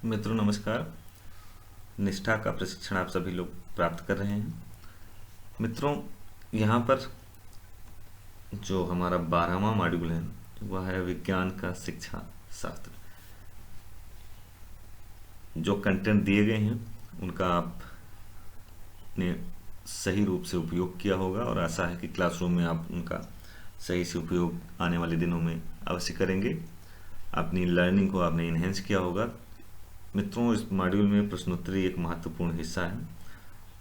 मित्रों नमस्कार। निष्ठा का प्रशिक्षण आप सभी लोग प्राप्त कर रहे हैं। मित्रों, यहाँ पर जो हमारा 12वां मॉड्यूल है वह है विज्ञान का शिक्षा शास्त्र। जो कंटेंट दिए गए हैं उनका आपने सही रूप से उपयोग किया होगा और आशा है कि क्लासरूम में आप उनका सही से उपयोग आने वाले दिनों में अवश्य करेंगे। अपनी लर्निंग को आपने इन्हेंस किया होगा। मित्रों, इस मॉड्यूल में प्रश्नोत्तरी एक महत्वपूर्ण हिस्सा है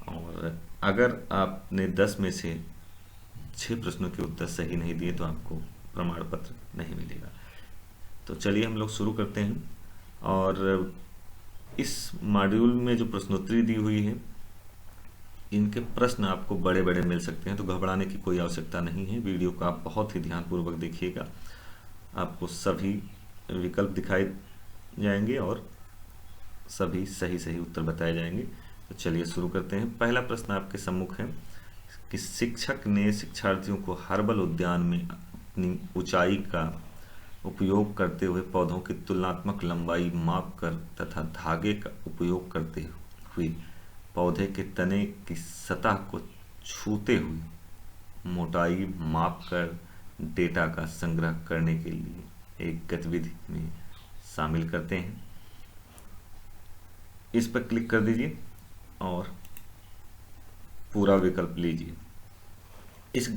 और अगर आपने 10 में से 6 प्रश्नों के उत्तर सही नहीं दिए तो आपको प्रमाण पत्र नहीं मिलेगा। तो चलिए हम लोग शुरू करते हैं। और इस मॉड्यूल में जो प्रश्नोत्तरी दी हुई है इनके प्रश्न आपको बड़े बड़े मिल सकते हैं, तो घबराने की कोई आवश्यकता नहीं है। वीडियो को आप बहुत ही ध्यानपूर्वक देखिएगा, आपको सभी विकल्प दिखाई जाएंगे और सभी सही सही उत्तर बताए जाएंगे। तो चलिए शुरू करते हैं। पहला प्रश्न आपके सम्मुख है कि शिक्षक ने शिक्षार्थियों को हर्बल उद्यान में अपनी ऊंचाई का उपयोग करते हुए पौधों की तुलनात्मक लंबाई मापकर तथा धागे का उपयोग करते हुए पौधे के तने की सतह को छूते हुए मोटाई मापकर डेटा का संग्रह करने के लिए एक गतिविधि में शामिल करते हैं। इस पर क्लिक कर दीजिए और पूरा विकल्प लीजिए। इस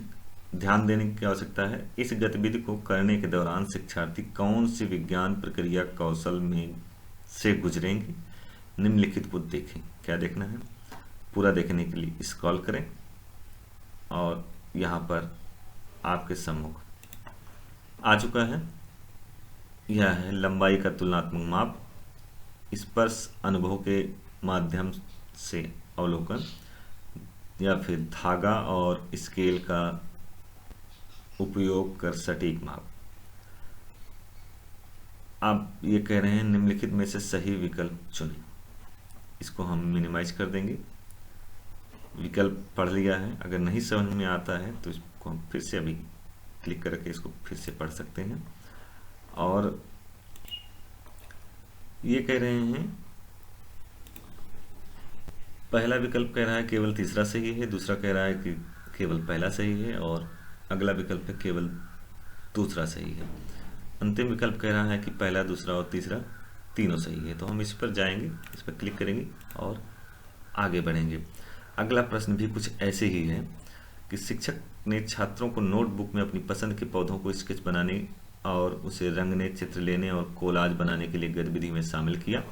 ध्यान देने की आवश्यकता है, इस गतिविधि को करने के दौरान शिक्षार्थी कौन सी विज्ञान प्रक्रिया कौशल में से गुजरेंगे, निम्नलिखित को देखें। क्या देखना है? पूरा देखने के लिए स्क्रॉल करें और यहाँ पर आपके सम्मुख आ चुका है। यह है लंबाई का तुलनात्मक माप, स्पर्श अनुभव के माध्यम से अवलोकन या फिर धागा और स्केल का उपयोग कर सटीक माप। आप ये कह रहे हैं निम्नलिखित में से सही विकल्प चुनें। इसको हम मिनिमाइज कर देंगे। विकल्प पढ़ लिया है, अगर नहीं समझ में आता है तो इसको हम फिर से अभी क्लिक करके इसको फिर से पढ़ सकते हैं। और ये कह रहे हैं, पहला विकल्प कह रहा है केवल तीसरा सही है, दूसरा कह रहा है कि केवल पहला सही है और अगला विकल्प है केवल दूसरा सही है। अंतिम विकल्प कह रहा है कि पहला, दूसरा और तीसरा तीनों सही है। तो हम इस पर जाएंगे, इस पर क्लिक करेंगे और आगे बढ़ेंगे। अगला प्रश्न भी कुछ ऐसे ही है कि शिक्षक ने छात्रों को नोटबुक में अपनी पसंद के पौधों को स्केच बनाने और उसे रंगने, चित्र लेने और कोलाज बनाने के लिए गतिविधि में शामिल किया।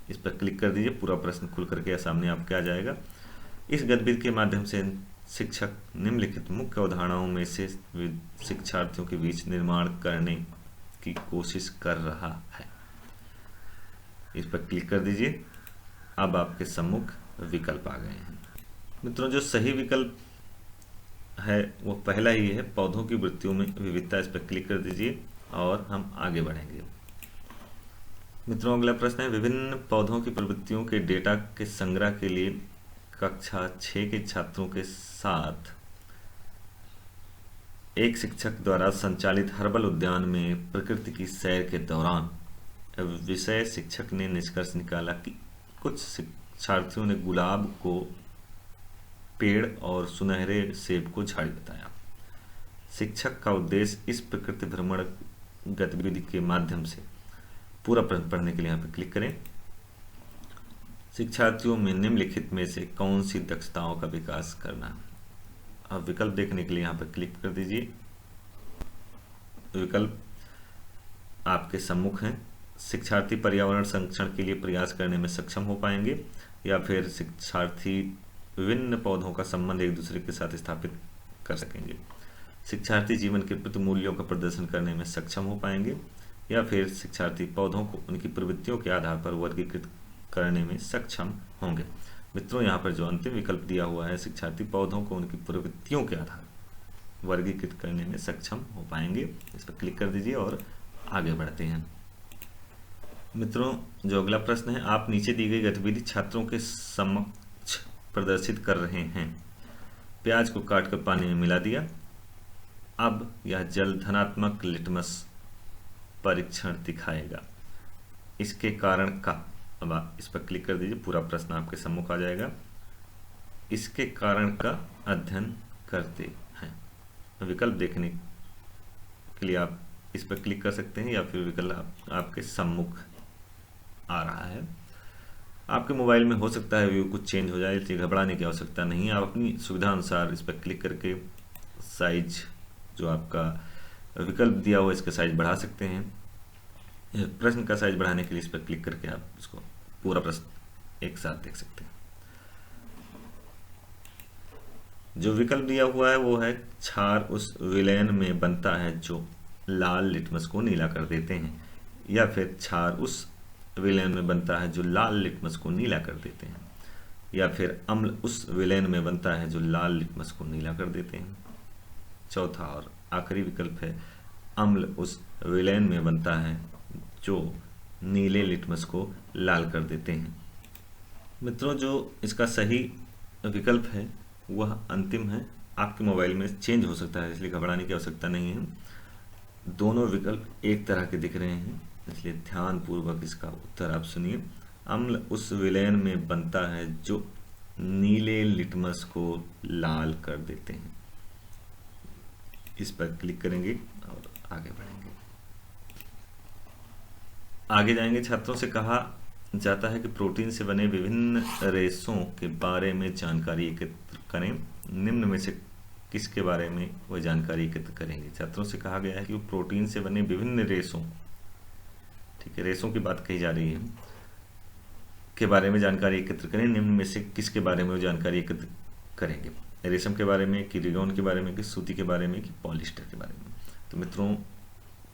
इस पर क्लिक कर दीजिए, पूरा प्रश्न खुल करके सामने आपके आ जाएगा। इस गतिविधि के माध्यम से शिक्षक निम्नलिखित मुख्य अवधारणाओं में से शिक्षार्थियों के बीच निर्माण करने की कोशिश कर रहा है। इस पर क्लिक कर दीजिए। अब आपके सम्मुख विकल्प आ गए हैं। मित्रों, जो सही विकल्प है वो पहला ही है, पौधों की वृत्तियों में विविधता। इस पर क्लिक कर दीजिए और हम आगे बढ़ेंगे। मित्रों, अगला प्रश्न है, विभिन्न पौधों की प्रवृत्तियों के डेटा के संग्रह के लिए कक्षा 6 के छात्रों के साथ एक शिक्षक द्वारा संचालित हर्बल उद्यान में प्रकृति की सैर के दौरान विषय शिक्षक ने निष्कर्ष निकाला कि कुछ शिक्षार्थियों ने गुलाब को पेड़ और सुनहरे सेब को झाड़ी बताया। शिक्षक का उद्देश्य इस प्रकृति भ्रमण गतिविधि के माध्यम से पूरा प्रश्न पढ़ने के लिए यहाँ पर क्लिक करें। शिक्षार्थियों में निम्नलिखित में से कौन सी दक्षताओं का विकास करना। अब विकल्प देखने के लिए यहाँ पर क्लिक कर दीजिए। विकल्प आपके सम्मुख हैं। शिक्षार्थी पर्यावरण संरक्षण के लिए प्रयास करने में सक्षम हो पाएंगे या फिर शिक्षार्थी विभिन्न पौधों का संबंध एक दूसरे के साथ स्थापित कर सकेंगे। शिक्षार्थी जीवन के प्रति मूल्यों का प्रदर्शन करने में सक्षम हो पाएंगे या फिर शिक्षार्थी पौधों को उनकी प्रवृत्तियों के आधार पर वर्गीकृत करने में सक्षम होंगे। मित्रों, यहाँ पर जो अंतिम विकल्प दिया हुआ है, शिक्षार्थी पौधों को उनकी प्रवृत्तियों के आधार वर्गीकृत करने में सक्षम हो पाएंगे। इस पर क्लिक कर दीजिए और आगे बढ़ते हैं। मित्रों, जो अगला प्रश्न है, आप नीचे दी गई गतिविधि छात्रों के समक्ष प्रदर्शित कर रहे हैं। प्याज को काटकर पानी में मिला दिया। अब यह जल धनात्मक लिटमस परीक्षण दिखाएगा। इसके कारण का अब आप इस पर क्लिक कर दीजिए, पूरा प्रश्न आपके सम्मुख आ जाएगा। इसके कारण का अध्ययन करते हैं। विकल्प देखने के लिए आप इस पर क्लिक कर सकते हैं या फिर विकल्प आपके सम्मुख आ रहा है। आपके मोबाइल में हो सकता है व्यू कुछ चेंज हो जाए, इसलिए घबराने की आवश्यकता नहीं है। आप अपनी सुविधा अनुसार इस पर क्लिक करके साइज जो आपका विकल्प दिया हुआ इसका साइज बढ़ा सकते हैं। प्रश्न का साइज बढ़ाने के लिए इस पर क्लिक करके आप इसको पूरा प्रश्न एक साथ देख सकते हैं। जो विकल्प दिया हुआ है वो है क्षार उस विलयन में बनता है जो लाल लिटमस को नीला कर देते हैं, या फिर क्षार उस विलयन में बनता है जो लाल लिटमस को नीला कर देते हैं, या फिर अम्ल उस विलयन में बनता है जो लाल लिटमस को नीला कर देते हैं। चौथा और आखिरी विकल्प है अम्ल उस विलयन में बनता है जो नीले लिटमस को लाल कर देते हैं। मित्रों, जो इसका सही विकल्प है वह अंतिम है। आपके मोबाइल में चेंज हो सकता है, इसलिए घबराने की आवश्यकता नहीं है। दोनों विकल्प एक तरह के दिख रहे हैं, इसलिए ध्यानपूर्वक इसका उत्तर आप सुनिए। अम्ल उस विलयन में बनता है जो नीले लिटमस को लाल कर देते हैं। इस पर क्लिक करेंगे और आगे बढ़ेंगे। आगे जाएंगे। छात्रों से कहा जाता है कि प्रोटीन से बने विभिन्न रेशों के बारे में जानकारी एकत्र करें। निम्न में से किसके बारे में वह जानकारी एकत्र करेंगे? छात्रों से कहा गया है कि वो प्रोटीन से बने विभिन्न रेशों, ठीक है, रेशों की बात कही जा रही है, के बारे में जानकारी एकत्र करें। निम्न में से किसके बारे में वो जानकारी एकत्र करेंगे? रेशम के बारे में, कि रिगोन के बारे में, कि सूती के बारे में, कि पॉलिस्टर के बारे में? तो मित्रों,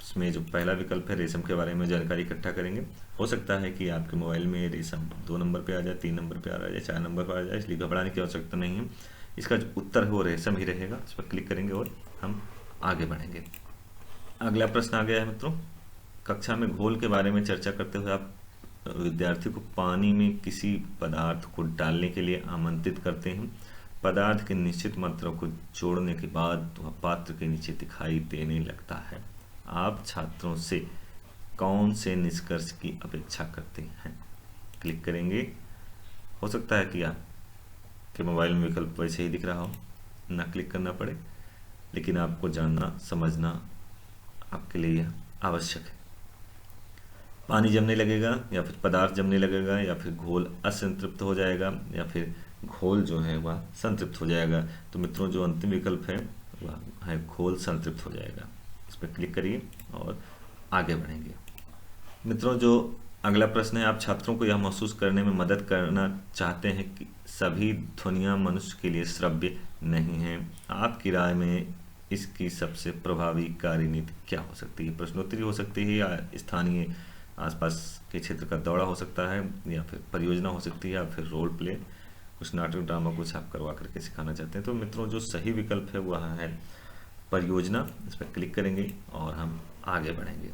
इसमें जो पहला विकल्प है रेशम के बारे में जानकारी इकट्ठा करेंगे। हो सकता है कि आपके मोबाइल में रेशम 2 नंबर पे आ जाए, 3 नंबर पे आ जाए, 4 नंबर पर आ जाए, इसलिए घबराने की आवश्यकता नहीं है। इसका जो उत्तर है वो रेशम ही रहेगा। इस पर क्लिक करेंगे और हम आगे बढ़ेंगे। अगला प्रश्न आ गया है मित्रों, कक्षा में घोल के बारे में चर्चा करते हुए आप विद्यार्थी को पानी में किसी पदार्थ को डालने के लिए आमंत्रित करते हैं। पदार्थ की निश्चित मात्रा को जोड़ने के बाद वह पात्र के नीचे दिखाई देने लगता है। आप छात्रों से कौन से निष्कर्ष की अपेक्षा करते हैं? क्लिक करेंगे। हो सकता है कि आपके मोबाइल में विकल्प वैसे ही दिख रहा हो, ना क्लिक करना पड़े, लेकिन आपको जानना समझना आपके लिए यह आवश्यक है। पानी जमने लगेगा, या फिर पदार्थ जमने लगेगा, या फिर घोल असंतृप्त हो जाएगा, या फिर घोल जो है वह संतृप्त हो जाएगा। तो मित्रों, जो अंतिम विकल्प है वह है घोल संतृप्त हो जाएगा। इस पर क्लिक करिए और आगे बढ़ेंगे। मित्रों, जो अगला प्रश्न है, आप छात्रों को यह महसूस करने में मदद करना चाहते हैं कि सभी ध्वनियाँ मनुष्य के लिए श्रव्य नहीं हैं। आपकी राय में इसकी सबसे प्रभावी कार्यनीति क्या हो सकती है? प्रश्नोत्तरी हो सकती है, या स्थानीय आसपास के क्षेत्र का दौरा हो सकता है, या फिर परियोजना हो सकती है, या फिर रोल प्ले, कुछ नाटक ड्रामा कुछ आप करवा करके सिखाना चाहते हैं। तो मित्रों, जो सही विकल्प है वह है परियोजना। इस पर क्लिक करेंगे और हम आगे बढ़ेंगे।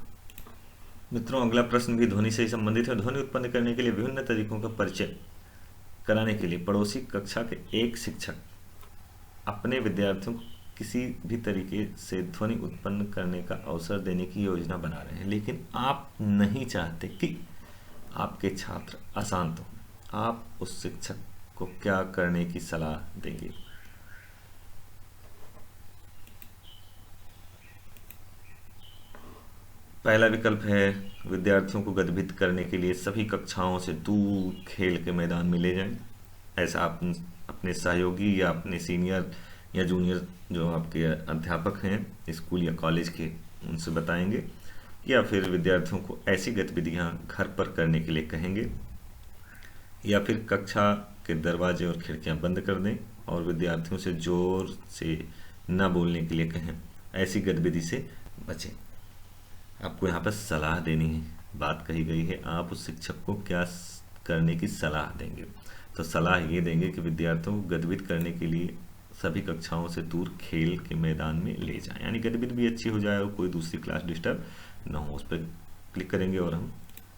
मित्रों, अगला प्रश्न भी ध्वनि से ही संबंधित है। ध्वनि उत्पन्न करने के लिए विभिन्न तरीकों का परिचय कराने के लिए पड़ोसी कक्षा के एक शिक्षक अपने विद्यार्थियों को किसी भी तरीके से ध्वनि उत्पन्न करने का अवसर देने की योजना बना रहे हैं, लेकिन आप नहीं चाहते कि आपके छात्र अशांत हों। आप उस शिक्षक को क्या करने की सलाह देंगे? पहला विकल्प है विद्यार्थियों को गदबिद करने के लिए सभी कक्षाओं से दूर खेल के मैदान में ले जाएं। ऐसा आप अपने सहयोगी या अपने सीनियर या जूनियर जो आपके अध्यापक हैं स्कूल या कॉलेज के, उनसे बताएंगे। या फिर विद्यार्थियों को ऐसी गतिविधियां घर पर करने के लिए कहेंगे, या फिर कक्षा के दरवाजे और खिड़कियां बंद कर दें और विद्यार्थियों से जोर से न बोलने के लिए कहें। ऐसी गतिविधि से बचें। आपको यहाँ पर सलाह देनी है, बात कही गई है, आप उस शिक्षक को क्या करने की सलाह देंगे? तो सलाह ये देंगे कि विद्यार्थियों को गतिविधि करने के लिए सभी कक्षाओं से दूर खेल के मैदान में ले जाएं, यानी गतिविधि भी अच्छी हो जाए और कोई दूसरी क्लास डिस्टर्ब न हो। उस पर क्लिक करेंगे और हम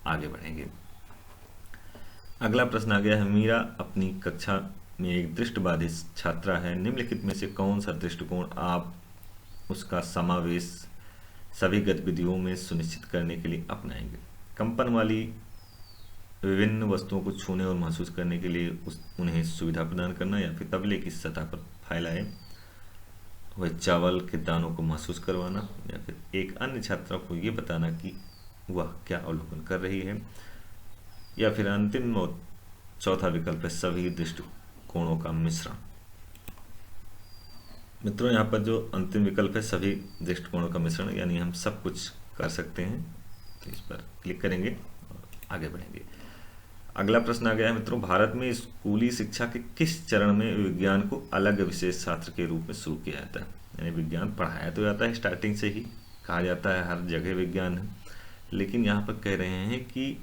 आगे बढ़ेंगे। अगला प्रश्न आ गया है, मीरा अपनी कक्षा में एक दृष्टिबाधित छात्रा है। निम्नलिखित में से कौन सा दृष्टिकोण आप उसका समावेश सभी गतिविधियों में सुनिश्चित करने के लिए अपनाएंगे? कंपन वाली विभिन्न वस्तुओं को छूने और महसूस करने के लिए उन्हें सुविधा प्रदान करना, या फिर तबले की सतह पर फैलाए वह चावल के दानों को महसूस करवाना, या फिर एक अन्य छात्रा को ये बताना कि वह क्या अवलोकन कर रही है, या फिर अंतिम और चौथा विकल्प है सभी दृष्टिकोणों का मिश्रण। मित्रों, यहाँ पर जो अंतिम विकल्प है सभी दृष्टिकोणों का मिश्रण, यानी हम सब कुछ कर सकते हैं। तो इस पर क्लिक करेंगे और आगे बढ़ेंगे। अगला प्रश्न आ गया है मित्रों, भारत में स्कूली शिक्षा के किस चरण में विज्ञान को अलग विशेष शास्त्र के रूप में शुरू किया जाता है? यानी विज्ञान पढ़ाया तो जाता है स्टार्टिंग से ही, कहा जाता है हर जगह विज्ञान है, लेकिन यहाँ पर कह रहे हैं कि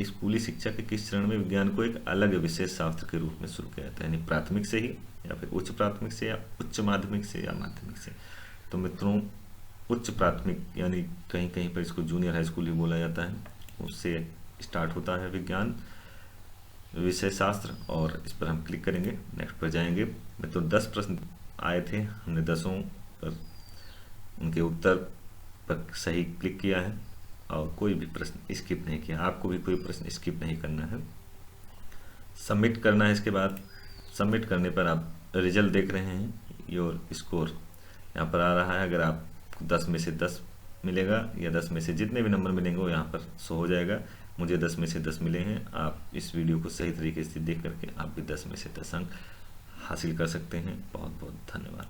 स्कूली शिक्षा के किस चरण में विज्ञान को एक अलग विशेष शास्त्र के रूप में शुरू किया जाता है, यानी प्राथमिक से ही, या फिर उच्च प्राथमिक से, या उच्च माध्यमिक से, या माध्यमिक से। तो मित्रों, उच्च प्राथमिक यानी कहीं कहीं पर इसको जूनियर हाई स्कूल ही बोला जाता है, उससे स्टार्ट होता है विज्ञान विषय शास्त्र, और इस पर हम क्लिक करेंगे, नेक्स्ट पर जाएंगे। मित्रों, 10 प्रश्न आए थे, हमने 10 पर उनके उत्तर पर सही क्लिक किया है और कोई भी प्रश्न स्किप नहीं किया। आपको भी कोई प्रश्न स्किप नहीं करना है, सबमिट करना है। इसके बाद सबमिट करने पर आप रिजल्ट देख रहे हैं, योर स्कोर यहाँ पर आ रहा है। अगर आपको 10 में से 10 मिलेगा, या 10 में से जितने भी नंबर मिलेंगे वो यहाँ पर शो हो जाएगा। मुझे 10 में से 10 मिले हैं। आप इस वीडियो को सही तरीके से देख करके आप भी 10 में से 10 अंक हासिल कर सकते हैं। बहुत बहुत धन्यवाद।